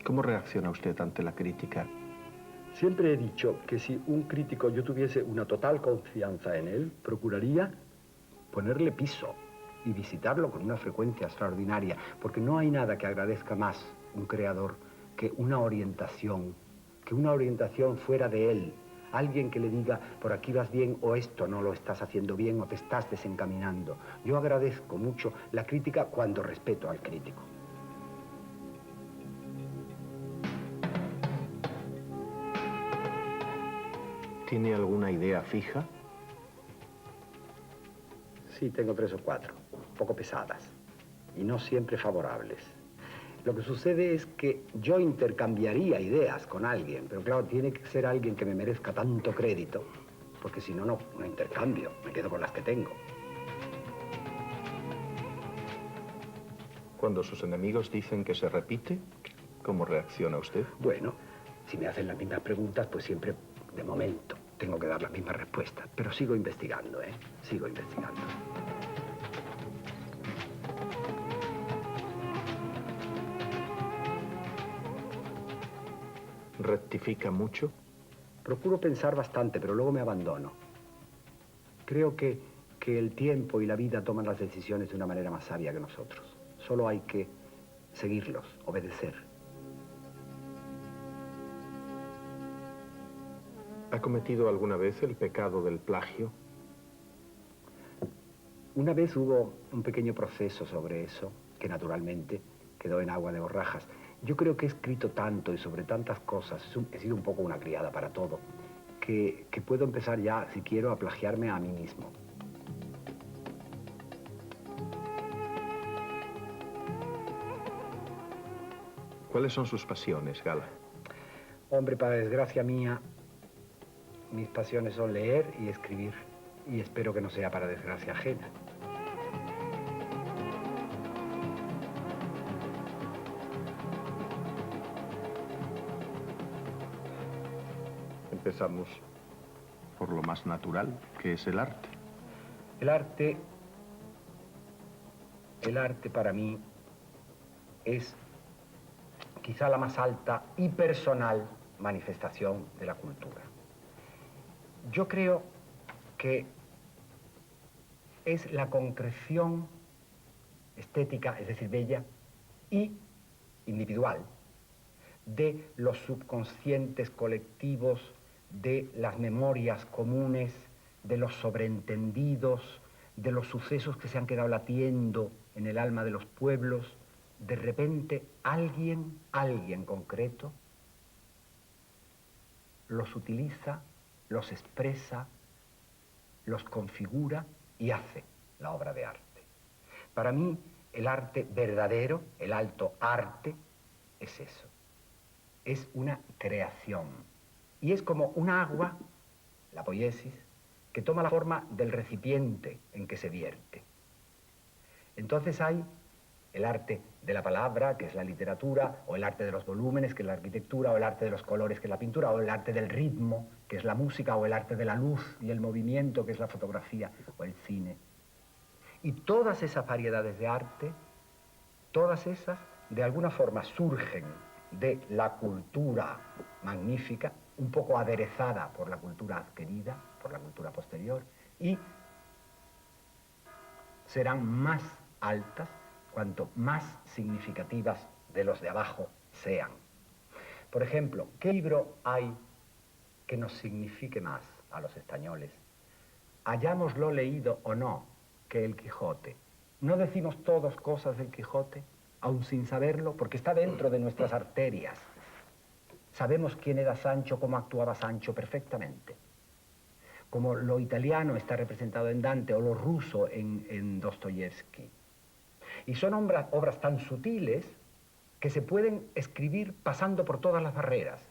¿Cómo reacciona usted ante la crítica? Siempre he dicho que si un crítico yo tuviese una total confianza en él, procuraría ponerle piso y visitarlo con una frecuencia extraordinaria, porque no hay nada que agradezca más un creador que una orientación fuera de él. Alguien que le diga, por aquí vas bien, o esto no lo estás haciendo bien, o te estás desencaminando. Yo agradezco mucho la crítica cuando respeto al crítico. ¿Tiene alguna idea fija? Sí, tengo 3 o 4, un poco pesadas, y no siempre favorables. Lo que sucede es que yo intercambiaría ideas con alguien, pero claro, tiene que ser alguien que me merezca tanto crédito, porque si no, no intercambio, me quedo con las que tengo. Cuando sus enemigos dicen que se repite, ¿cómo reacciona usted? Bueno, si me hacen las mismas preguntas, pues siempre, de momento, tengo que dar las mismas respuestas, pero sigo investigando, Sigo investigando. ¿Rectifica mucho? Procuro pensar bastante, pero luego me abandono. Creo que el tiempo y la vida toman las decisiones de una manera más sabia que nosotros. Solo hay que seguirlos, obedecer. ¿Ha cometido alguna vez el pecado del plagio? Una vez hubo un pequeño proceso sobre eso, que naturalmente quedó en agua de borrajas. Yo creo que he escrito tanto y sobre tantas cosas, he sido un poco una criada para todo, que puedo empezar ya, si quiero, a plagiarme a mí mismo. ¿Cuáles son sus pasiones, Gala? Hombre, para desgracia mía, mis pasiones son leer y escribir, y espero que no sea para desgracia ajena. Empezamos por lo más natural, que es el arte. El arte para mí es quizá la más alta y personal manifestación de la cultura. Yo creo que es la concreción estética, es decir, bella y individual, de los subconscientes colectivos, de las memorias comunes, de los sobreentendidos, de los sucesos que se han quedado latiendo en el alma de los pueblos. De repente alguien concreto, los utiliza, los expresa, los configura y hace la obra de arte. Para mí, el arte verdadero, el alto arte, es eso. Es una creación. Y es como un agua, la poiesis, que toma la forma del recipiente en que se vierte. Entonces hay el arte de la palabra, que es la literatura, o el arte de los volúmenes, que es la arquitectura, o el arte de los colores, que es la pintura, o el arte del ritmo, que es la música, o el arte de la luz y el movimiento, que es la fotografía o el cine. Y todas esas variedades de arte, todas esas, de alguna forma surgen de la cultura magnífica, un poco aderezada por la cultura adquirida, por la cultura posterior, y serán más altas cuanto más significativas de los de abajo sean. Por ejemplo, ¿qué libro hay que nos signifique más a los españoles? Hayámoslo leído o no, que el Quijote. ¿No decimos todos cosas del Quijote, aun sin saberlo, porque está dentro de nuestras arterias? Sabemos quién era Sancho, cómo actuaba Sancho perfectamente. Como lo italiano está representado en Dante o lo ruso en Dostoyevsky. Y son obras tan sutiles que se pueden escribir pasando por todas las barreras.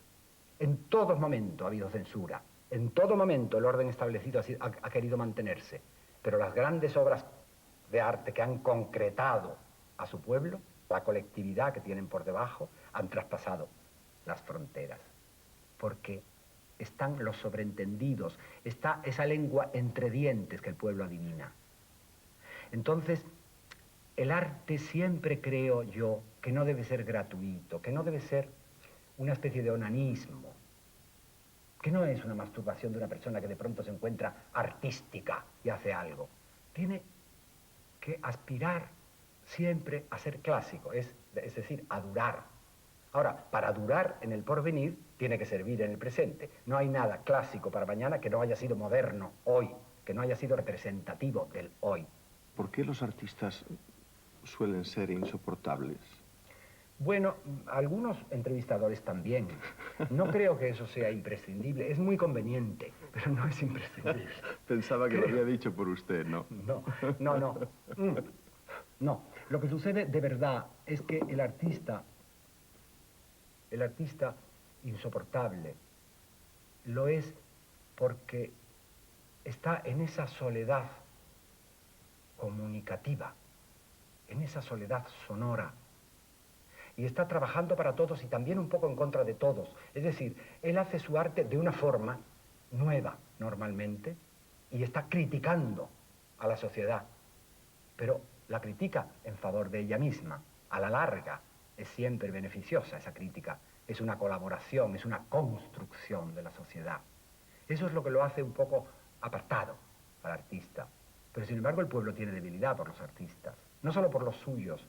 En todo momento ha habido censura. En todo momento el orden establecido ha querido mantenerse. Pero las grandes obras de arte que han concretado a su pueblo, la colectividad que tienen por debajo, han traspasado las fronteras. Porque están los sobreentendidos, está esa lengua entre dientes que el pueblo adivina. Entonces, el arte siempre creo yo que no debe ser gratuito, que no debe ser una especie de onanismo, que no es una masturbación de una persona que de pronto se encuentra artística y hace algo. Tiene que aspirar siempre a ser clásico, es decir, a durar. Ahora, para durar en el porvenir, tiene que servir en el presente. No hay nada clásico para mañana que no haya sido moderno hoy, que no haya sido representativo del hoy. ¿Por qué los artistas suelen ser insoportables? Bueno, algunos entrevistadores también. No creo que eso sea imprescindible. Es muy conveniente, pero no es imprescindible. Pensaba que lo había dicho por usted, ¿no? No, no, no. No. Lo que sucede de verdad es que el artista insoportable lo es porque está en esa soledad comunicativa, en esa soledad sonora, y está trabajando para todos y también un poco en contra de todos. Es decir, él hace su arte de una forma nueva, normalmente, y está criticando a la sociedad, pero la critica en favor de ella misma. A la larga es siempre beneficiosa esa crítica, es una colaboración, es una construcción de la sociedad. Eso es lo que lo hace un poco apartado al artista. Pero sin embargo el pueblo tiene debilidad por los artistas, no solo por los suyos.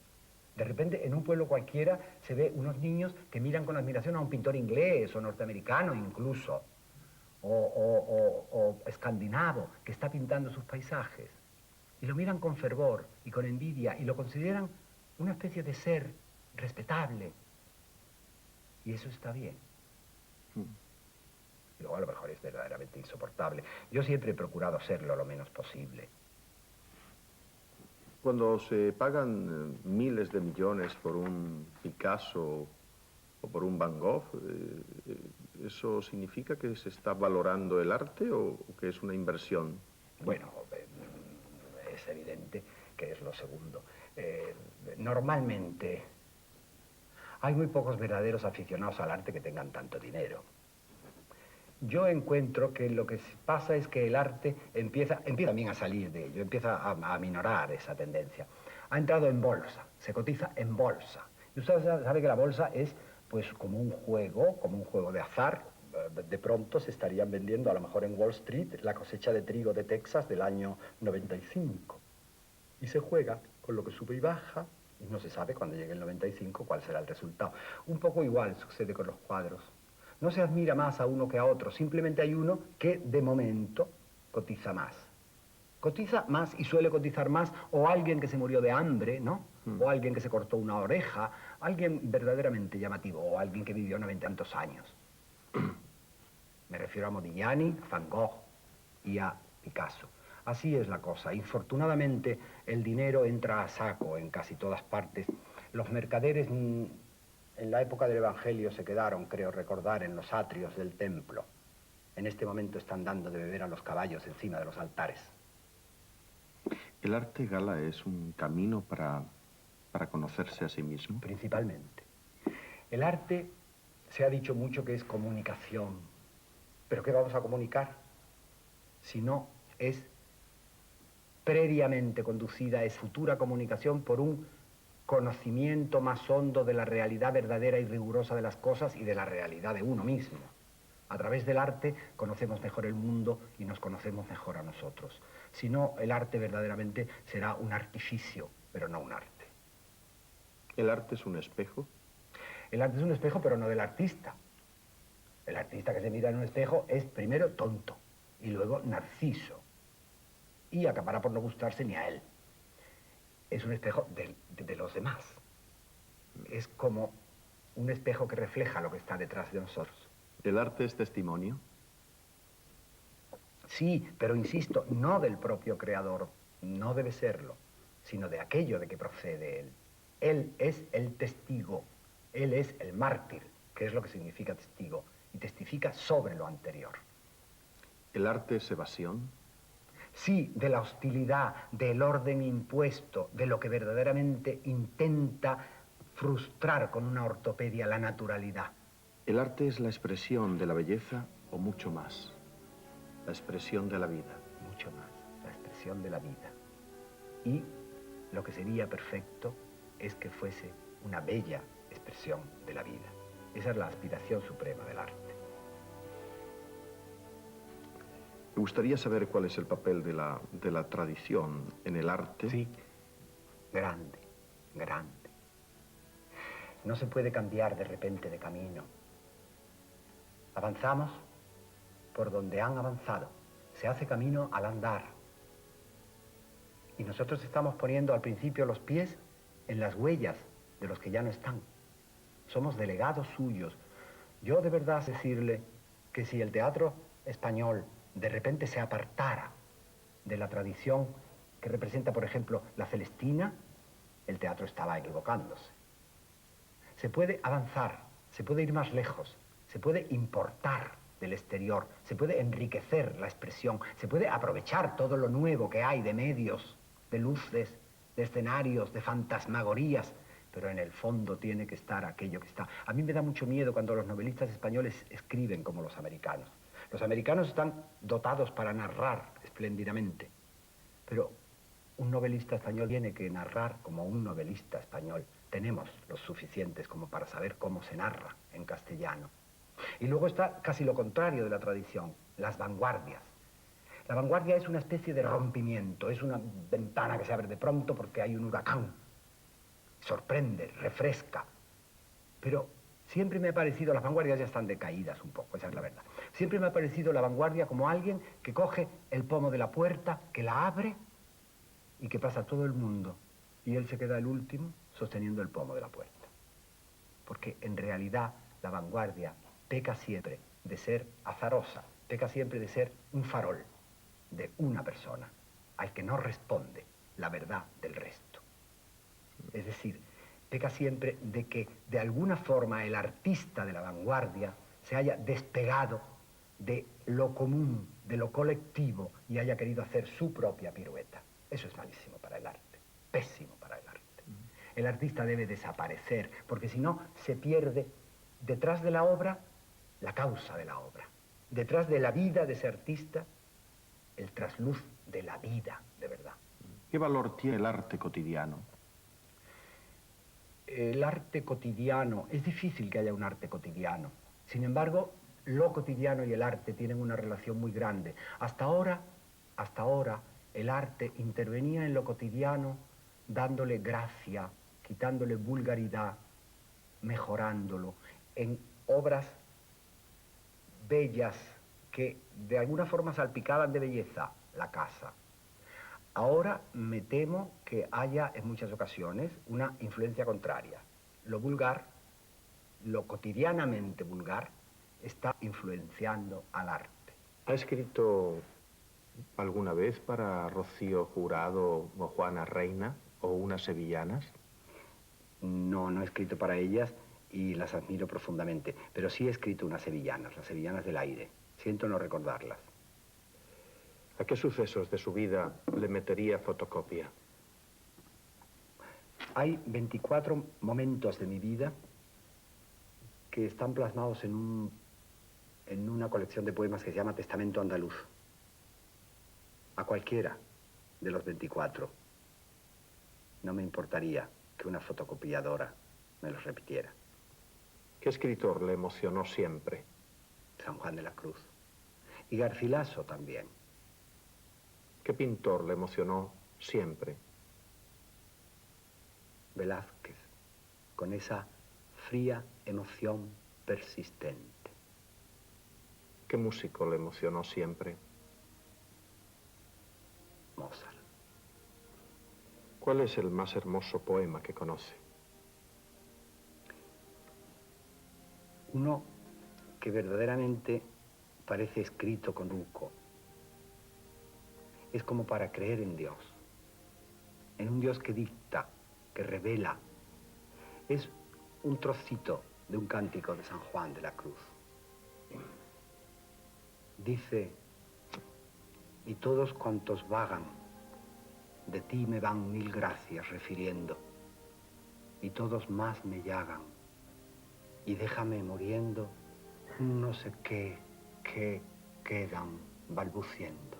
De repente, en un pueblo cualquiera se ve unos niños que miran con admiración a un pintor inglés o norteamericano incluso, o escandinavo, que está pintando sus paisajes. Y lo miran con fervor y con envidia y lo consideran una especie de ser respetable. Y eso está bien. Y luego a lo mejor es verdaderamente insoportable. Yo siempre he procurado serlo lo menos posible. Cuando se pagan miles de millones por un Picasso o por un Van Gogh, ¿eso significa que se está valorando el arte o que es una inversión? Bueno, es evidente que es lo segundo. Normalmente hay muy pocos verdaderos aficionados al arte que tengan tanto dinero. Yo encuentro que lo que pasa es que el arte empieza también a salir de ello, empieza a minorar esa tendencia. Ha entrado en bolsa, se cotiza en bolsa. Y usted sabe que la bolsa es pues como un juego de azar. De pronto se estarían vendiendo a lo mejor en Wall Street la cosecha de trigo de Texas del año 95. Y se juega con lo que sube y baja, y no se sabe cuando llegue el 95 cuál será el resultado. Un poco igual sucede con los cuadros. No se admira más a uno que a otro, simplemente hay uno que de momento cotiza más. Cotiza más y suele cotizar más o alguien que se murió de hambre, ¿no? O alguien que se cortó una oreja, alguien verdaderamente llamativo, o alguien que vivió 90 y tantos años. Me refiero a Modigliani, a Van Gogh y a Picasso. Así es la cosa. Infortunadamente, el dinero entra a saco en casi todas partes. Los mercaderes en la época del Evangelio se quedaron, creo recordar, en los atrios del templo. En este momento están dando de beber a los caballos encima de los altares. ¿El arte, Gala, es un camino para conocerse a sí mismo? Principalmente. El arte, se ha dicho mucho que es comunicación. ¿Pero qué vamos a comunicar? Si no es previamente conducida, es futura comunicación por un conocimiento más hondo de la realidad verdadera y rigurosa de las cosas y de la realidad de uno mismo. A través del arte conocemos mejor el mundo y nos conocemos mejor a nosotros. Si no, el arte verdaderamente será un artificio, pero no un arte. ¿El arte es un espejo? El arte es un espejo, pero no del artista. El artista que se mira en un espejo es primero tonto y luego narciso. Y acabara por no gustarse ni a él. Es un espejo de los demás. Es como un espejo que refleja lo que está detrás de nosotros. ¿El arte es testimonio? Sí, pero insisto, no del propio creador, no debe serlo, sino de aquello de que procede él. Él es el testigo, él es el mártir, que es lo que significa testigo, y testifica sobre lo anterior. ¿El arte es evasión? Sí, de la hostilidad, del orden impuesto, de lo que verdaderamente intenta frustrar con una ortopedia la naturalidad. ¿El arte es la expresión de la belleza o mucho más? La expresión de la vida. Mucho más, la expresión de la vida. Y lo que sería perfecto es que fuese una bella expresión de la vida. Esa es la aspiración suprema del arte. Me gustaría saber cuál es el papel de la tradición en el arte. Sí, grande, grande. No se puede cambiar de repente de camino. Avanzamos por donde han avanzado. Se hace camino al andar. Y nosotros estamos poniendo al principio los pies en las huellas de los que ya no están. Somos delegados suyos. Yo de verdad decirle que si el teatro español de repente se apartara de la tradición que representa, por ejemplo, la Celestina, el teatro estaba equivocándose. Se puede avanzar, se puede ir más lejos, se puede importar del exterior, se puede enriquecer la expresión, se puede aprovechar todo lo nuevo que hay de medios, de luces, de escenarios, de fantasmagorías, pero en el fondo tiene que estar aquello que está. A mí me da mucho miedo cuando los novelistas españoles escriben como los americanos. Los americanos están dotados para narrar espléndidamente, pero un novelista español tiene que narrar como un novelista español. Tenemos los suficientes como para saber cómo se narra en castellano. Y luego está casi lo contrario de la tradición, las vanguardias. La vanguardia es una especie de rompimiento, es una ventana que se abre de pronto porque hay un huracán. Sorprende, refresca. Pero siempre me ha parecido, las vanguardias ya están decaídas un poco, esa es la verdad. Siempre me ha parecido la vanguardia como alguien que coge el pomo de la puerta, que la abre y que pasa todo el mundo. Y él se queda el último sosteniendo el pomo de la puerta. Porque en realidad la vanguardia peca siempre de ser azarosa, peca siempre de ser un farol de una persona al que no responde la verdad del resto. Es decir, peca siempre de que de alguna forma el artista de la vanguardia se haya despegado de lo común, de lo colectivo y haya querido hacer su propia pirueta. Eso es malísimo para el arte, pésimo para el arte. El artista debe desaparecer, porque si no se pierde detrás de la obra la causa de la obra. Detrás de la vida de ese artista, el trasluz de la vida de verdad. ¿Qué valor tiene el arte cotidiano? El arte cotidiano, es difícil que haya un arte cotidiano. Sin embargo, lo cotidiano y el arte tienen una relación muy grande. Hasta ahora, el arte intervenía en lo cotidiano dándole gracia, quitándole vulgaridad, mejorándolo, en obras bellas que de alguna forma salpicaban de belleza la casa. Ahora me temo que haya en muchas ocasiones una influencia contraria. Lo vulgar, lo cotidianamente vulgar, está influenciando al arte. ¿Ha escrito alguna vez para Rocío Jurado o Juana Reina o unas sevillanas? No, no he escrito para ellas y las admiro profundamente, pero sí he escrito unas sevillanas, las sevillanas del aire. Siento no recordarlas. ¿A qué sucesos de su vida le metería fotocopia? Hay 24 momentos de mi vida que están plasmados en una colección de poemas que se llama Testamento Andaluz. A cualquiera de los 24 no me importaría que una fotocopiadora me los repitiera. ¿Qué escritor le emocionó siempre? San Juan de la Cruz. Y Garcilaso también. ¿Qué pintor le emocionó siempre? Velázquez, con esa fría emoción persistente. ¿Qué músico le emocionó siempre? Mozart. ¿Cuál es el más hermoso poema que conoce? Uno que verdaderamente parece escrito con ruco. Es como para creer en Dios, en un Dios que dicta, que revela. Es un trocito de un cántico de San Juan de la Cruz. Dice: y todos cuantos vagan, de ti me van mil gracias refiriendo, y todos más me llagan, y déjame muriendo un no sé qué quedan balbuciendo.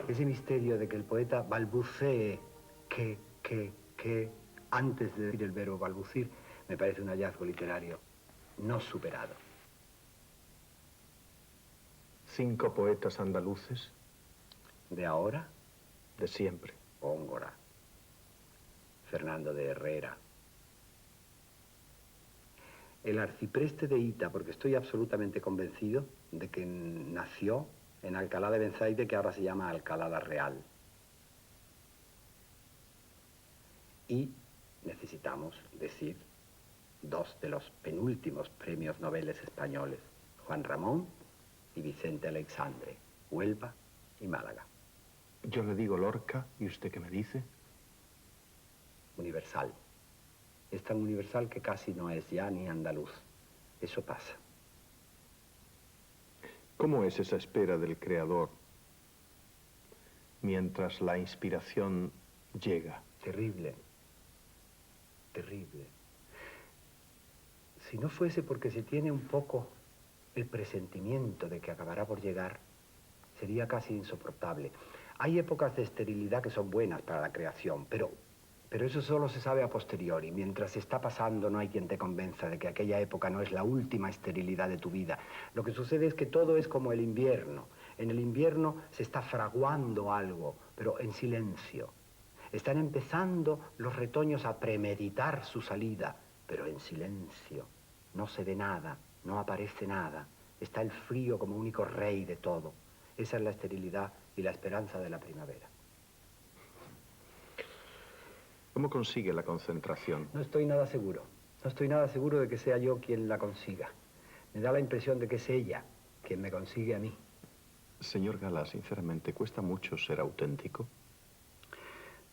Ese misterio de que el poeta balbucee que, antes de decir el verbo balbucir, me parece un hallazgo literario no superado. 5 poetas andaluces De ahora, de siempre. Góngora, Fernando de Herrera, el arcipreste de Hita, porque estoy absolutamente convencido de que nació en Alcalá de Benzaide, que ahora se llama Alcalá la Real. Y necesitamos decir 2 de los penúltimos premios Nobel españoles, Juan Ramón y Vicente Aleixandre, Huelva y Málaga. Yo le digo Lorca, ¿y usted qué me dice? Universal. Es tan universal que casi no es ya ni andaluz. Eso pasa. ¿Cómo es esa espera del creador mientras la inspiración llega? Terrible. Terrible. Si no fuese porque se tiene un poco el presentimiento de que acabará por llegar, sería casi insoportable. Hay épocas de esterilidad que son buenas para la creación, pero eso solo se sabe a posteriori. Mientras está pasando, no hay quien te convenza de que aquella época no es la última esterilidad de tu vida. Lo que sucede es que todo es como el invierno. En el invierno se está fraguando algo, pero en silencio. Están empezando los retoños a premeditar su salida, pero en silencio. No se ve nada, no aparece nada. Está el frío como único rey de todo. Esa es la esterilidad y la esperanza de la primavera. ¿Cómo consigue la concentración? No estoy nada seguro. No estoy nada seguro de que sea yo quien la consiga. Me da la impresión de que es ella quien me consigue a mí. Señor Gala, sinceramente, ¿cuesta mucho ser auténtico?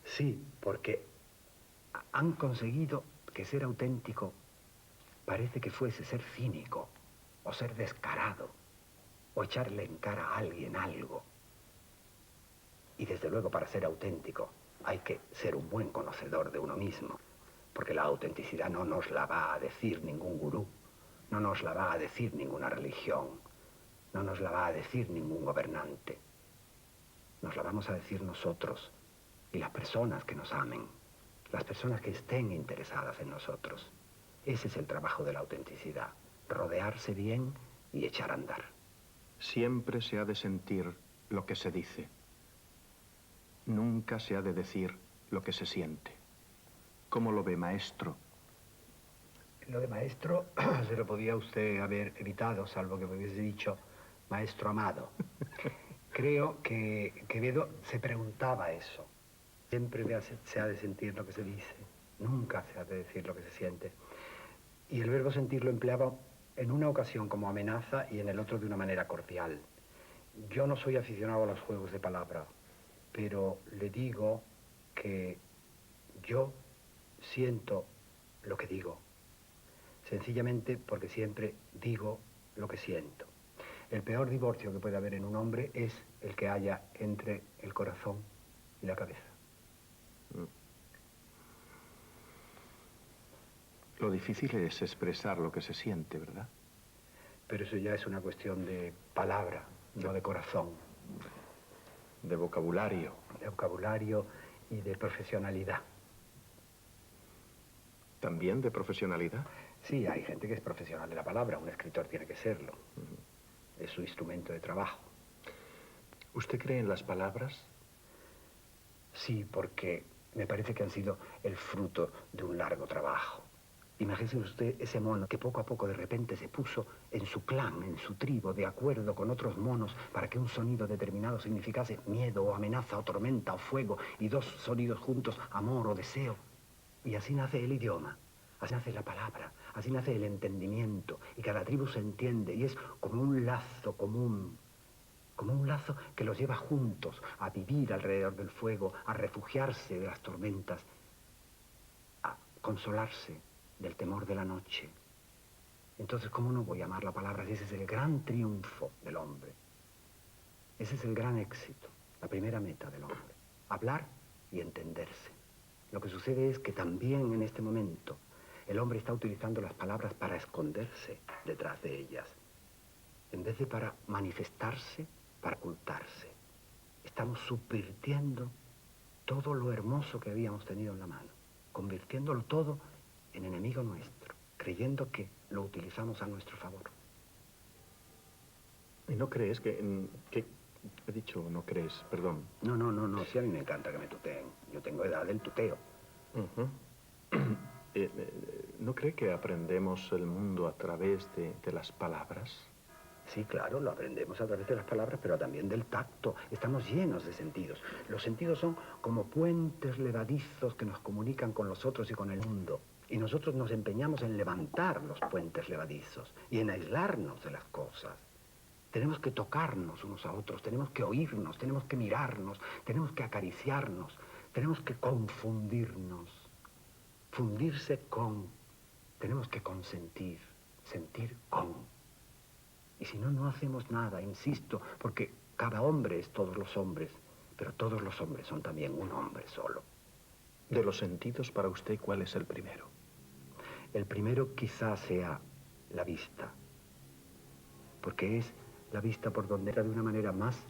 Sí, porque han conseguido que ser auténtico parece que fuese ser cínico, o ser descarado, o echarle en cara a alguien algo. Y desde luego, para ser auténtico hay que ser un buen conocedor de uno mismo, porque la autenticidad no nos la va a decir ningún gurú, no nos la va a decir ninguna religión, no nos la va a decir ningún gobernante. Nos la vamos a decir nosotros y las personas que nos amen, las personas que estén interesadas en nosotros. Ese es el trabajo de la autenticidad, rodearse bien y echar a andar. Siempre se ha de sentir lo que se dice. Nunca se ha de decir lo que se siente. ¿Cómo lo ve, maestro? Lo de maestro se lo podía usted haber evitado, salvo que me hubiese dicho maestro amado. Creo que Quevedo se preguntaba eso. Siempre se ha de sentir lo que se dice, nunca se ha de decir lo que se siente. Y el verbo sentir lo empleaba en una ocasión como amenaza y en el otro de una manera cordial. Yo no soy aficionado a los juegos de palabras, pero le digo que yo siento lo que digo, sencillamente porque siempre digo lo que siento. El peor divorcio que puede haber en un hombre es el que haya entre el corazón y la cabeza. Lo difícil es expresar lo que se siente, ¿verdad? Pero eso ya es una cuestión de palabra, no de corazón. De vocabulario. De vocabulario y de profesionalidad. ¿También de profesionalidad? Sí, hay gente que es profesional de la palabra, un escritor tiene que serlo. Es su instrumento de trabajo. ¿Usted cree en las palabras? Sí, porque me parece que han sido el fruto de un largo trabajo. Imagínese usted ese mono que poco a poco de repente se puso en su clan, en su tribu, de acuerdo con otros monos para que un sonido determinado significase miedo o amenaza o tormenta o fuego y 2 sonidos juntos, amor o deseo. Y así nace el idioma, así nace la palabra, así nace el entendimiento y cada tribu se entiende y es como un lazo común, como un lazo que los lleva juntos a vivir alrededor del fuego, a refugiarse de las tormentas, a consolarse del temor de la noche. Entonces, ¿cómo no voy a amar la palabra? Ese es el gran triunfo del hombre. Ese es el gran éxito, la primera meta del hombre. Hablar y entenderse. Lo que sucede es que también en este momento el hombre está utilizando las palabras para esconderse detrás de ellas, en vez de para manifestarse, para ocultarse. Estamos subvirtiendo todo lo hermoso que habíamos tenido en la mano, convirtiéndolo todo en enemigo nuestro, creyendo que lo utilizamos a nuestro favor. ¿Y no crees que he dicho no crees, perdón? No, sí a mí me encanta que me tuteen. Yo tengo edad del tuteo. Ujú. ¿No cree que aprendemos el mundo a través de las palabras? Sí, claro, lo aprendemos a través de las palabras, pero también del tacto. Estamos llenos de sentidos. Los sentidos son como puentes levadizos que nos comunican con los otros y con el mundo. Y nosotros nos empeñamos en levantar los puentes levadizos y en aislarnos de las cosas. Tenemos que tocarnos unos a otros, tenemos que oírnos, tenemos que mirarnos, tenemos que acariciarnos, tenemos que confundirnos. Fundirse con, tenemos que consentir, sentir con. Y si no, no hacemos nada, insisto, porque cada hombre es todos los hombres, pero todos los hombres son también un hombre solo. De los sentidos, para usted, ¿cuál es el primero? El primero quizás sea la vista, porque es la vista por donde entra de una manera más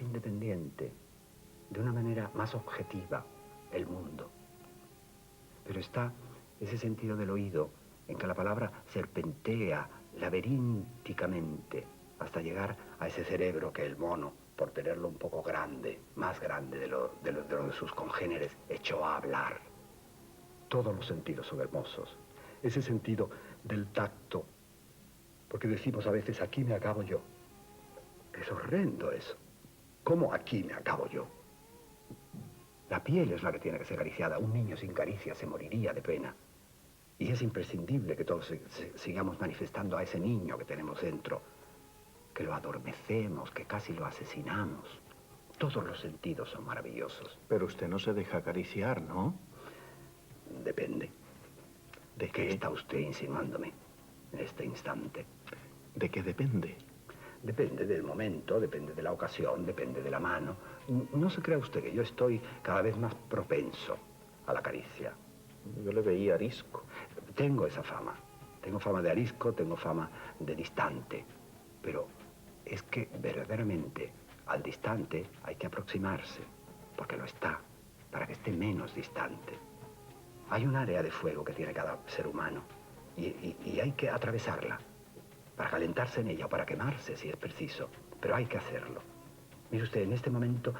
independiente, de una manera más objetiva el mundo. Pero está ese sentido del oído en que la palabra serpentea laberínticamente hasta llegar a ese cerebro que el mono, por tenerlo un poco grande, más grande de lo de sus congéneres, echó a hablar. Todos los sentidos son hermosos. Ese sentido del tacto, porque decimos a veces, aquí me acabo yo. Es horrendo eso. ¿Cómo aquí me acabo yo? La piel es la que tiene que ser acariciada. Un niño sin caricia se moriría de pena. Y es imprescindible que todos sigamos manifestando a ese niño que tenemos dentro, que lo adormecemos, que casi lo asesinamos. Todos los sentidos son maravillosos. Pero usted no se deja acariciar, ¿no? Depende. ¿De ¿Qué qué está usted insinuándome en este instante? ¿De qué depende? Depende del momento, depende de la ocasión, depende de la mano. No se crea usted que yo estoy cada vez más propenso a la caricia. Yo le veía arisco. Tengo esa fama. Tengo fama de arisco, tengo fama de distante. Pero es que verdaderamente al distante hay que aproximarse, porque lo está, para que esté menos distante. Hay un área de fuego que tiene cada ser humano y hay que atravesarla para calentarse en ella o para quemarse si es preciso, pero hay que hacerlo. Mire usted, en este momento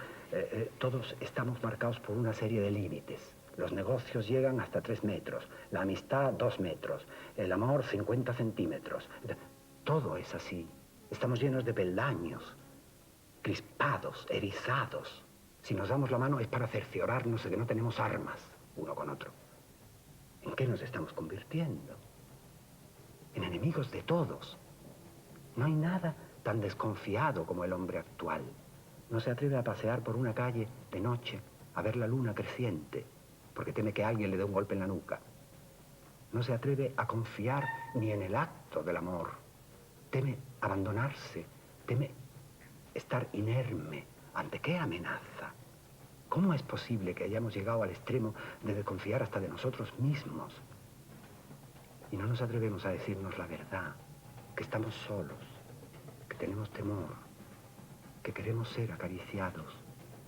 todos estamos marcados por una serie de límites. Los negocios llegan hasta 3 metros, la amistad 2 metros, el amor 50 centímetros. Todo es así. Estamos llenos de peldaños, crispados, erizados. Si nos damos la mano es para cerciorarnos de que no tenemos armas uno con otro. ¿En qué nos estamos convirtiendo? En enemigos de todos. No hay nada tan desconfiado como el hombre actual. No se atreve a pasear por una calle de noche a ver la luna creciente, porque teme que alguien le dé un golpe en la nuca. No se atreve a confiar ni en el acto del amor. Teme abandonarse, teme estar inerme. ¿Ante qué amenaza? ¿Cómo es posible que hayamos llegado al extremo de desconfiar hasta de nosotros mismos? Y no nos atrevemos a decirnos la verdad, que estamos solos, que tenemos temor, que queremos ser acariciados,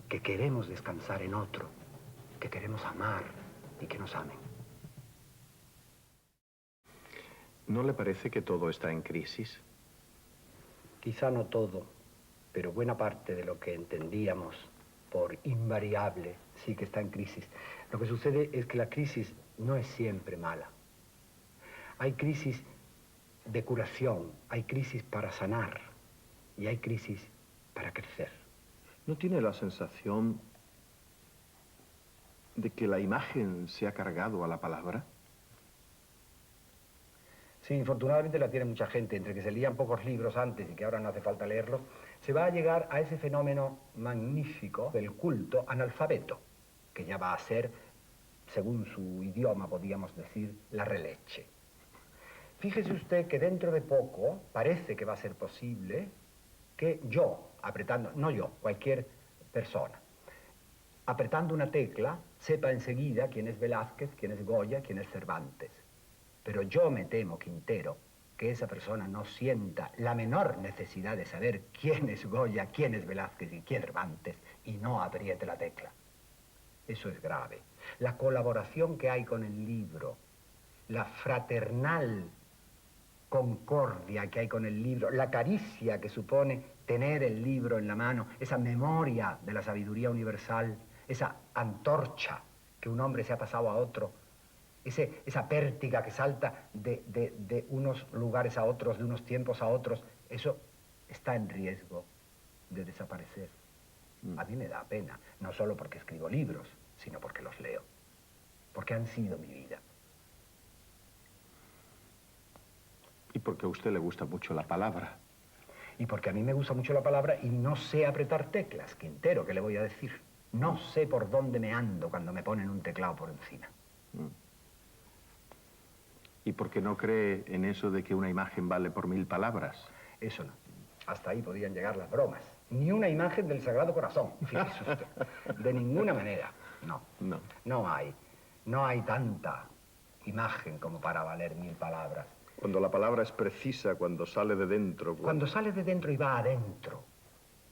que queremos descansar en otro, que queremos amar y que nos amen. ¿No le parece que todo está en crisis? Quizá no todo, pero buena parte de lo que entendíamos por invariable sí que está en crisis. Lo que sucede es que la crisis no es siempre mala. Hay crisis de curación, hay crisis para sanar y hay crisis para crecer. ¿No tiene la sensación de que la imagen se ha cargado a la palabra? Sí, infortunadamente la tiene mucha gente, entre que se leían pocos libros antes y que ahora no hace falta leerlos, se va a llegar a ese fenómeno magnífico del culto analfabeto, que ya va a ser, según su idioma, podríamos decir, la releche. Fíjese usted que dentro de poco parece que va a ser posible que yo, apretando, no yo, cualquier persona, apretando una tecla, sepa enseguida quién es Velázquez, quién es Goya, quién es Cervantes. Pero yo me temo, Quintero, que esa persona no sienta la menor necesidad de saber quién es Goya, quién es Velázquez y quién es Cervantes, y no apriete la tecla. Eso es grave. La colaboración que hay con el libro la fraternal concordia que hay con el libro, la caricia que supone tener el libro en la mano, esa memoria de la sabiduría universal, esa antorcha que un hombre se ha pasado a otro, esa pértiga que salta de unos lugares a otros, de unos tiempos a otros, eso está en riesgo de desaparecer. A mí me da pena, no solo porque escribo libros, sino porque los leo, porque han sido mi vida. Y porque a usted le gusta mucho la palabra. Y porque a mí me gusta mucho la palabra y no sé apretar teclas, Quintero, ¿qué le voy a decir? No sé por dónde me ando cuando me ponen un teclado por encima. ¿Y porque no cree en eso de que una imagen vale por 1000 palabras? Eso no. Hasta ahí podían llegar las bromas. Ni una imagen del Sagrado Corazón, fíjese usted. De ninguna manera. No. No. No hay tanta imagen como para valer 1000 palabras. Cuando la palabra es precisa, cuando sale de dentro. Cuando sale de dentro y va adentro.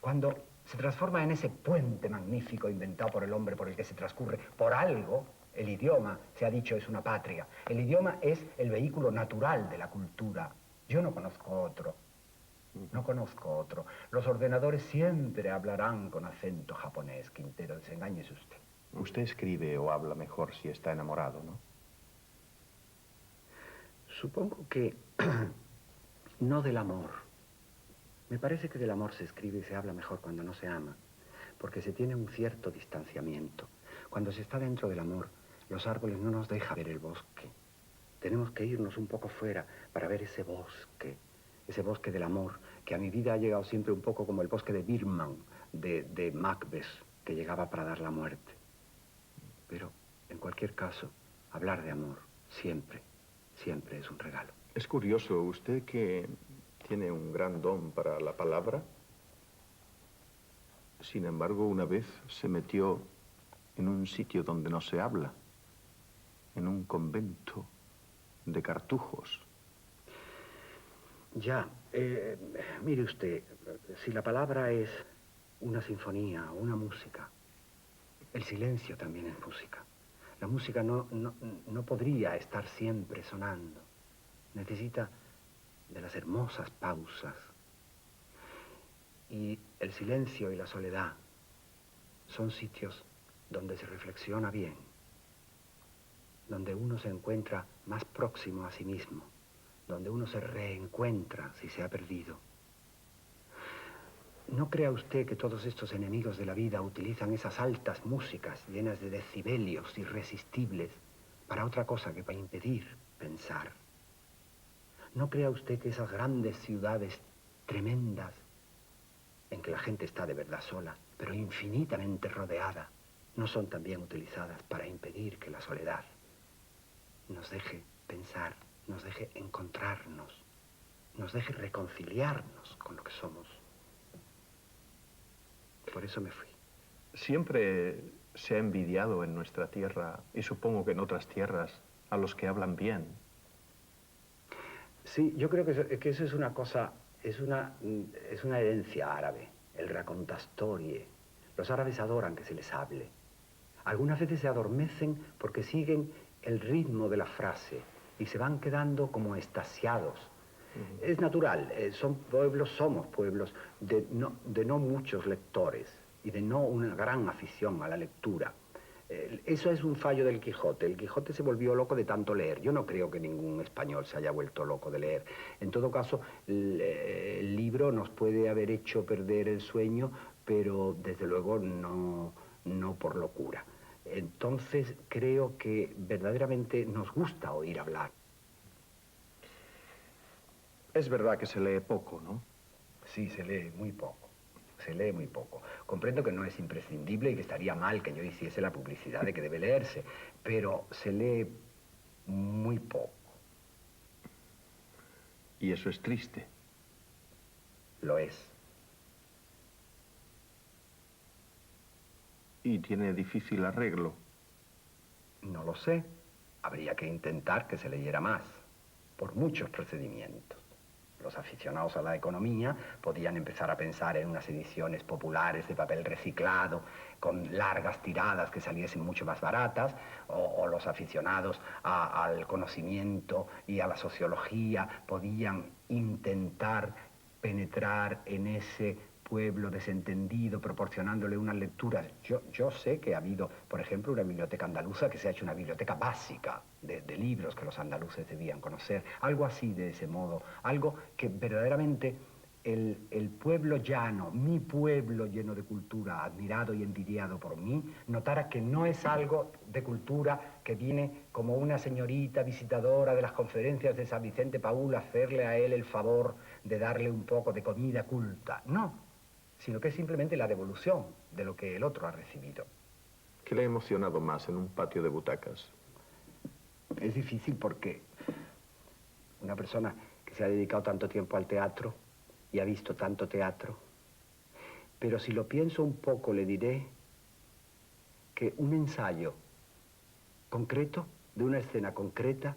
Cuando se transforma en ese puente magnífico inventado por el hombre por el que se transcurre. Por algo, el idioma, se ha dicho, es una patria. El idioma es el vehículo natural de la cultura. Yo no conozco otro. No conozco otro. Los ordenadores siempre hablarán con acento japonés, Quintero, desengáñese usted. Usted escribe o habla mejor si está enamorado, ¿no? Supongo que no del amor. Me parece que del amor se escribe y se habla mejor cuando no se ama, porque se tiene un cierto distanciamiento. Cuando se está dentro del amor, los árboles no nos dejan ver el bosque. Tenemos que irnos un poco fuera para ver ese bosque del amor, que a mi vida ha llegado siempre un poco como el bosque de Birman, de Macbeth, que llegaba para dar la muerte. Pero, en cualquier caso, hablar de amor, siempre es un regalo. Es curioso, usted que tiene un gran don para la palabra, sin embargo, una vez se metió en un sitio donde no se habla, en un convento de cartujos. Ya, mire usted, si la palabra es una sinfonía, una música, el silencio también es música. La música no podría estar siempre sonando. Necesita de las hermosas pausas. Y el silencio y la soledad son sitios donde se reflexiona bien, donde uno se encuentra más próximo a sí mismo, donde uno se reencuentra si se ha perdido. No crea usted que todos estos enemigos de la vida utilizan esas altas músicas llenas de decibelios irresistibles para otra cosa que para impedir pensar. No crea usted que esas grandes ciudades tremendas, en que la gente está de verdad sola, pero infinitamente rodeada, no son también utilizadas para impedir que la soledad nos deje pensar, nos deje encontrarnos, nos deje reconciliarnos con lo que somos. Por eso me fui. Siempre se ha envidiado en nuestra tierra, y supongo que en otras tierras, a los que hablan bien. Sí, yo creo que eso es una cosa, es una herencia árabe, el raccontastorie. Los árabes adoran que se les hable. Algunas veces se adormecen porque siguen el ritmo de la frase y se van quedando como extasiados. Es natural, somos pueblos de no muchos lectores y de no una gran afición a la lectura. Eso es un fallo del Quijote. El Quijote se volvió loco de tanto leer. Yo no creo que ningún español se haya vuelto loco de leer. En todo caso, el libro nos puede haber hecho perder el sueño, pero desde luego no por locura. Entonces creo que verdaderamente nos gusta oír hablar. Es verdad que se lee poco, ¿no? Sí, se lee muy poco. Se lee muy poco. Comprendo que no es imprescindible y que estaría mal que yo hiciese la publicidad de que debe leerse, pero se lee muy poco. Y eso es triste. Lo es. ¿Y tiene difícil arreglo? No lo sé. Habría que intentar que se leyera más, por muchos procedimientos. Los aficionados a la economía podían empezar a pensar en unas ediciones populares de papel reciclado, con largas tiradas que saliesen mucho más baratas, o los aficionados al conocimiento y a la sociología podían intentar penetrar en ese pueblo desentendido, proporcionándole unas lecturas. Yo sé que ha habido, por ejemplo, una biblioteca andaluza que se ha hecho una biblioteca básica de libros que los andaluces debían conocer, algo así de ese modo, algo que verdaderamente el pueblo llano, mi pueblo lleno de cultura, admirado y envidiado por mí, notara que no es algo de cultura que viene como una señorita visitadora de las conferencias de San Vicente Paúl a hacerle a él el favor de darle un poco de comida culta. No, sino que es simplemente la devolución de lo que el otro ha recibido. ¿Qué le ha emocionado más en un patio de butacas? Es difícil porque una persona que se ha dedicado tanto tiempo al teatro y ha visto tanto teatro, pero si lo pienso un poco le diré que un ensayo concreto, de una escena concreta,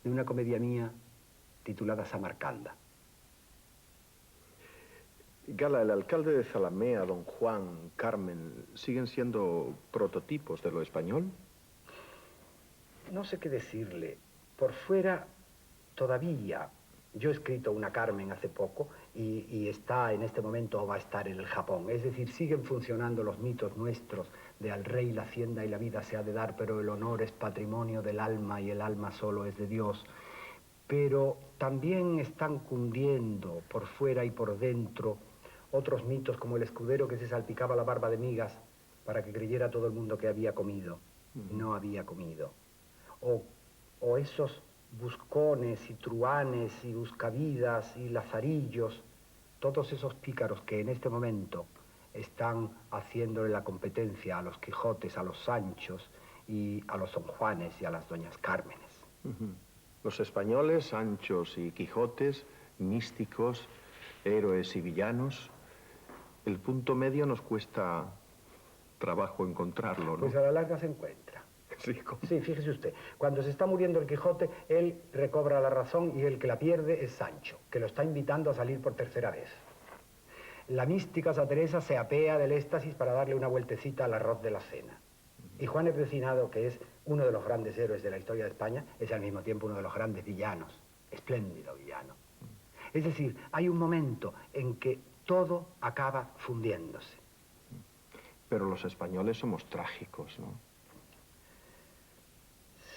de una comedia mía titulada Samarcanda. Gala, el alcalde de Zalamea, don Juan, Carmen, ¿siguen siendo prototipos de lo español? No sé qué decirle. Por fuera, todavía. Yo he escrito una Carmen hace poco y está en este momento o va a estar en el Japón. Es decir, siguen funcionando los mitos nuestros de al rey la hacienda y la vida se ha de dar, pero el honor es patrimonio del alma y el alma solo es de Dios. Pero también están cundiendo por fuera y por dentro otros mitos como el escudero que se salpicaba la barba de migas para que creyera todo el mundo que había comido. No había comido. O esos buscones y truanes y buscavidas y lazarillos, todos esos pícaros que en este momento están haciéndole la competencia a los Quijotes, a los Sanchos y a los Don Juanes y a las Doñas Cármenes. Los españoles, Sanchos y Quijotes, místicos, héroes y villanos, el punto medio nos cuesta trabajo encontrarlo, ¿no? Pues a la larga se encuentra. Sí, ¿cómo? Sí, fíjese usted, cuando se está muriendo el Quijote, él recobra la razón y el que la pierde es Sancho, que lo está invitando a salir por tercera vez. La mística Santa Teresa se apea del éxtasis para darle una vueltecita al arroz de la cena. Y Juan el Precinado, que es uno de los grandes héroes de la historia de España, es al mismo tiempo uno de los grandes villanos, espléndido villano. Es decir, hay un momento en que todo acaba fundiéndose. Pero los españoles somos trágicos, ¿no?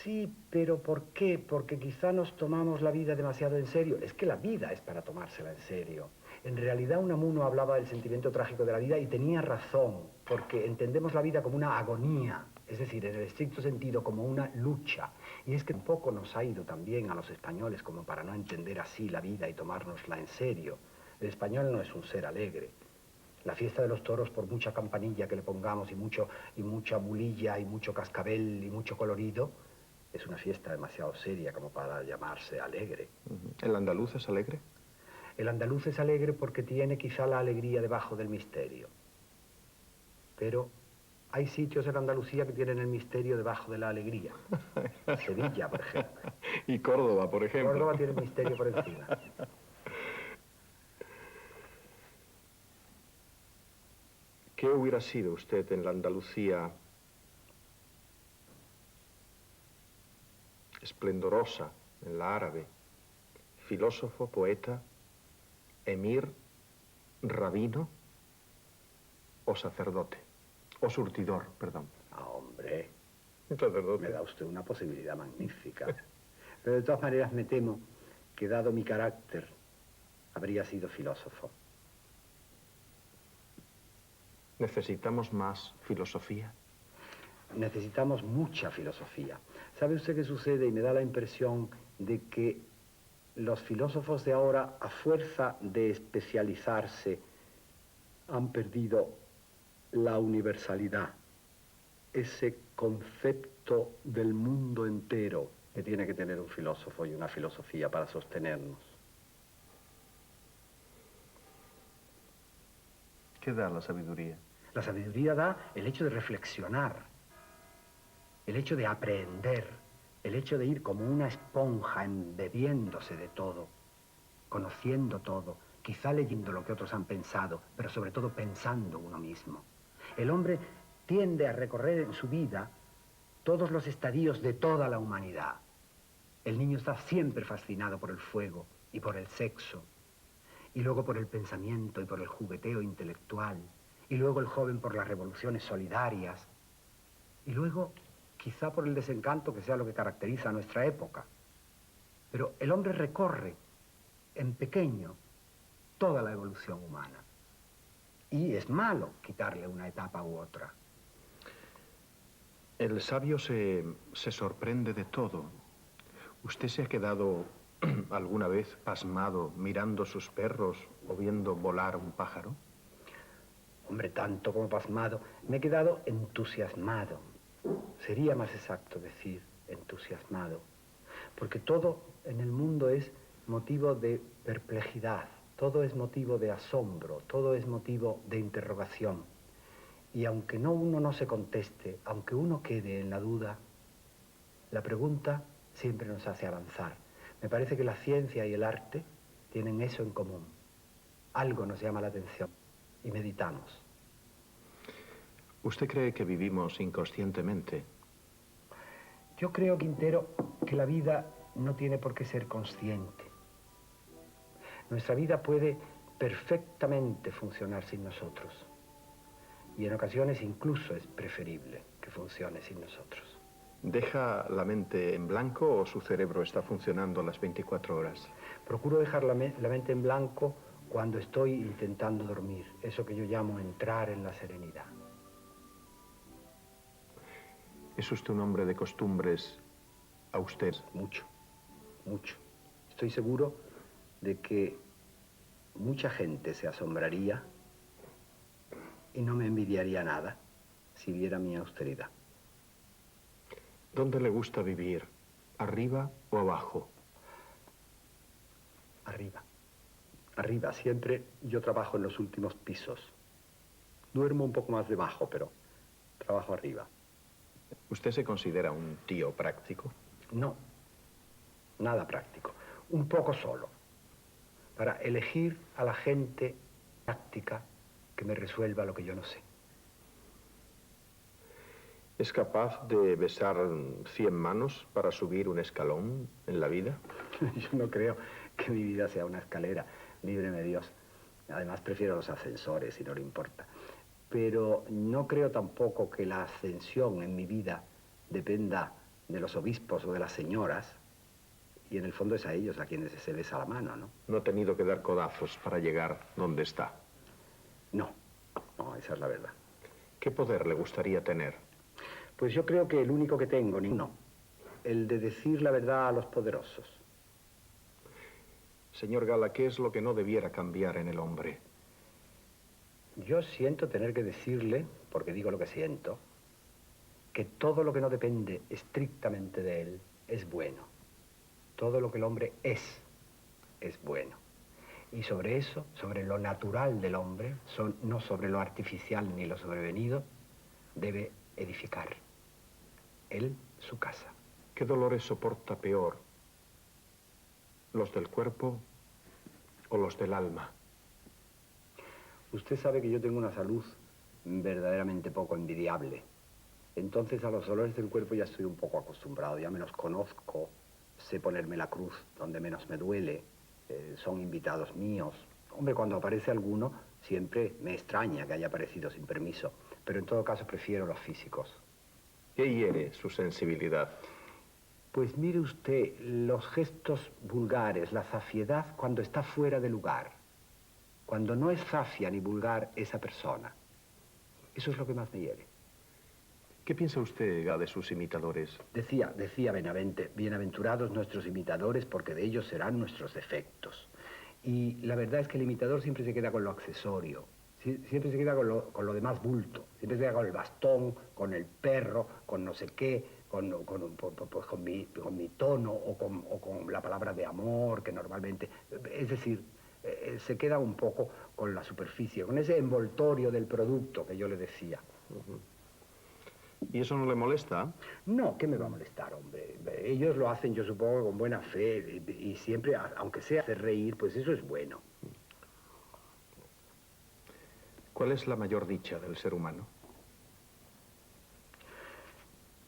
Sí, pero ¿por qué? Porque quizá nos tomamos la vida demasiado en serio. Es que la vida es para tomársela en serio. En realidad Unamuno hablaba del sentimiento trágico de la vida y tenía razón, porque entendemos la vida como una agonía, es decir, en el estricto sentido como una lucha. Y es que poco nos ha ido también a los españoles como para no entender así la vida y tomárnosla en serio. El español no es un ser alegre. La fiesta de los toros, por mucha campanilla que le pongamos y mucha bulilla y mucho cascabel y mucho colorido, es una fiesta demasiado seria como para llamarse alegre. ¿El andaluz es alegre? El andaluz es alegre porque tiene quizá la alegría debajo del misterio. Pero hay sitios en Andalucía que tienen el misterio debajo de la alegría. Sevilla, por ejemplo. Y Córdoba, por ejemplo. Córdoba tiene el misterio por encima. ¿Qué hubiera sido usted en la Andalucía esplendorosa, en la árabe? Filósofo, poeta, emir, rabino o sacerdote, o surtidor, perdón. Ah, hombre, Sacerdote. me da usted una posibilidad magnífica. Pero de todas maneras me temo que dado mi carácter, habría sido filósofo. ¿Necesitamos más filosofía? Necesitamos mucha filosofía. ¿Sabe usted qué sucede? Y me da la impresión de que los filósofos de ahora, a fuerza de especializarse, han perdido la universalidad, ese concepto del mundo entero que tiene que tener un filósofo y una filosofía para sostenernos. ¿Qué da la sabiduría? La sabiduría da el hecho de reflexionar, el hecho de aprender, el hecho de ir como una esponja embebiéndose de todo, conociendo todo, quizá leyendo lo que otros han pensado, pero sobre todo pensando uno mismo. El hombre tiende a recorrer en su vida todos los estadios de toda la humanidad. El niño está siempre fascinado por el fuego y por el sexo, y luego por el pensamiento y por el jugueteo intelectual, y luego el joven por las revoluciones solidarias, y luego quizá por el desencanto, que sea lo que caracteriza a nuestra época. Pero el hombre recorre en pequeño toda la evolución humana. Y es malo quitarle una etapa u otra. El sabio se sorprende de todo. ¿Usted se ha quedado alguna vez pasmado mirando sus perros o viendo volar un pájaro? Hombre, tanto como pasmado, me he quedado entusiasmado. Sería más exacto decir entusiasmado, porque todo en el mundo es motivo de perplejidad, todo es motivo de asombro, todo es motivo de interrogación. Y aunque uno no se conteste, aunque uno quede en la duda, la pregunta siempre nos hace avanzar. Me parece que la ciencia y el arte tienen eso en común. Algo nos llama la atención y meditamos. ¿Usted cree que vivimos inconscientemente? Yo creo, Quintero, que la vida no tiene por qué ser consciente. Nuestra vida puede perfectamente funcionar sin nosotros. Y en ocasiones incluso es preferible que funcione sin nosotros. ¿Deja la mente en blanco o su cerebro está funcionando las 24 horas? Procuro dejar la mente en blanco cuando estoy intentando dormir, eso que yo llamo entrar en la serenidad. ¿Es usted un hombre de costumbres austeras? Mucho, mucho. Estoy seguro de que mucha gente se asombraría y no me envidiaría nada si viera mi austeridad. ¿Dónde le gusta vivir? ¿Arriba o abajo? Arriba. Arriba. Siempre yo trabajo en los últimos pisos. Duermo un poco más debajo, pero trabajo arriba. ¿Usted se considera un tío práctico? No, nada práctico. Un poco solo. Para elegir a la gente práctica que me resuelva lo que yo no sé. ¿Es capaz de besar 100 manos para subir un escalón en la vida? Yo no creo que mi vida sea una escalera, líbreme Dios. Además prefiero los ascensores, si no le importa. Pero no creo tampoco que la ascensión en mi vida dependa de los obispos o de las señoras, y en el fondo es a ellos a quienes se besa la mano, ¿no? No ha tenido que dar codazos para llegar donde está. No, esa es la verdad. ¿Qué poder le gustaría tener? Pues yo creo que el único que tengo, no, el de decir la verdad a los poderosos. Señor Gala, ¿qué es lo que no debiera cambiar en el hombre? Yo siento tener que decirle, porque digo lo que siento, que todo lo que no depende estrictamente de él es bueno. Todo lo que el hombre es bueno. Y sobre eso, sobre lo natural del hombre, no sobre lo artificial ni lo sobrevenido, debe edificar. Él, su casa. ¿Qué dolores soporta peor? ¿Los del cuerpo o los del alma? Usted sabe que yo tengo una salud verdaderamente poco envidiable. Entonces a los dolores del cuerpo ya estoy un poco acostumbrado, ya me los conozco, sé ponerme la cruz donde menos me duele, son invitados míos. Hombre, cuando aparece alguno, siempre me extraña que haya aparecido sin permiso, pero en todo caso prefiero los físicos. ¿Qué hiere su sensibilidad? Pues mire usted, los gestos vulgares, la zafiedad cuando está fuera de lugar, cuando no es zafia ni vulgar esa persona. Eso es lo que más me hiere. ¿Qué piensa usted de sus imitadores? Decía Benavente, bienaventurados nuestros imitadores porque de ellos serán nuestros defectos. Y la verdad es que el imitador siempre se queda con lo accesorio, siempre se queda con lo de más bulto, siempre se queda con el bastón, con el perro, con no sé qué, con mi tono o con la palabra de amor que normalmente... Es decir, se queda un poco con la superficie, con ese envoltorio del producto que yo le decía. ¿Y eso no le molesta? No, ¿qué me va a molestar, hombre? Ellos lo hacen, yo supongo, con buena fe y siempre, aunque sea hacer reír, pues eso es bueno. ¿Cuál es la mayor dicha del ser humano?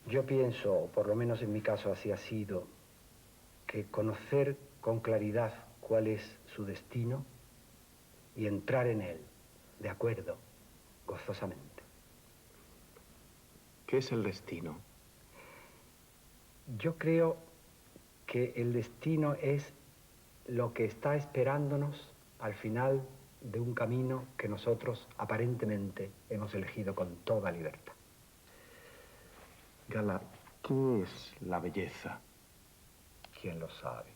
Yo pienso, o por lo menos en mi caso así ha sido, que conocer con claridad cuál es su destino y entrar en él, de acuerdo, gozosamente. ¿Qué es el destino? Yo creo que el destino es lo que está esperándonos al final de un camino que nosotros aparentemente hemos elegido con toda libertad. Gala, ¿qué es la belleza? ¿Quién lo sabe?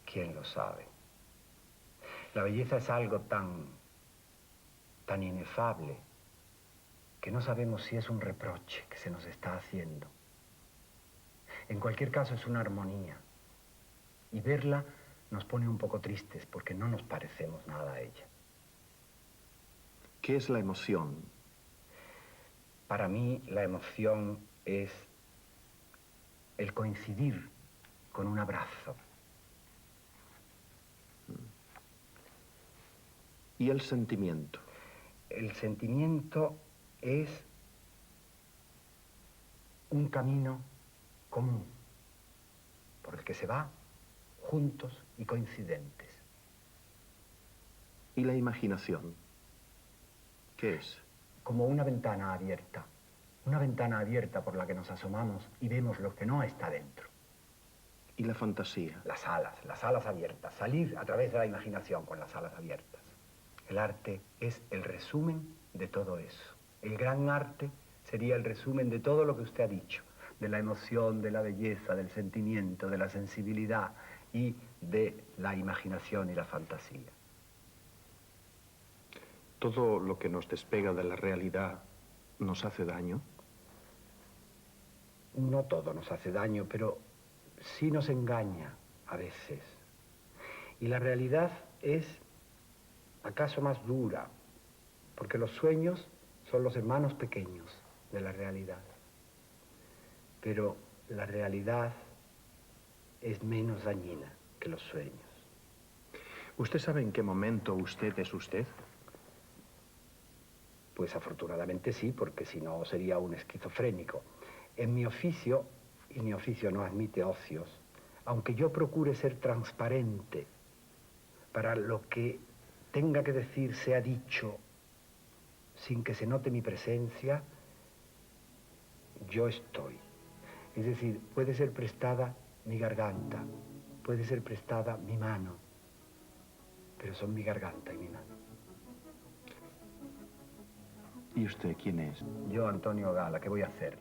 ¿Quién lo sabe? La belleza es algo tan inefable que no sabemos si es un reproche que se nos está haciendo. En cualquier caso es una armonía y verla nos pone un poco tristes porque no nos parecemos nada a ella. ¿Qué es la emoción? Para mí la emoción es el coincidir con un abrazo. ¿Y el sentimiento? El sentimiento es un camino común por el que se va juntos y coincidentes. ¿Y la imaginación? ¿Qué es? Como una ventana abierta por la que nos asomamos y vemos lo que no está dentro. ¿Y la fantasía? Las alas abiertas, salir a través de la imaginación con las alas abiertas. El arte es el resumen de todo eso. El gran arte sería el resumen de todo lo que usted ha dicho, de la emoción, de la belleza, del sentimiento, de la sensibilidad y de la imaginación y la fantasía. ¿Todo lo que nos despega de la realidad nos hace daño? No todo nos hace daño, pero sí nos engaña a veces. Y la realidad es acaso más dura, porque los sueños son los hermanos pequeños de la realidad. Pero la realidad es menos dañina que los sueños. ¿Usted sabe en qué momento usted es usted? Pues afortunadamente sí, porque si no sería un esquizofrénico. En mi oficio, y mi oficio no admite ocios, aunque yo procure ser transparente para lo que tenga que decir sea dicho sin que se note mi presencia, yo estoy. Es decir, puede ser prestada mi garganta, puede ser prestada mi mano, pero son mi garganta y mi mano. ¿Y usted quién es? Yo, Antonio Gala, ¿qué voy a hacer?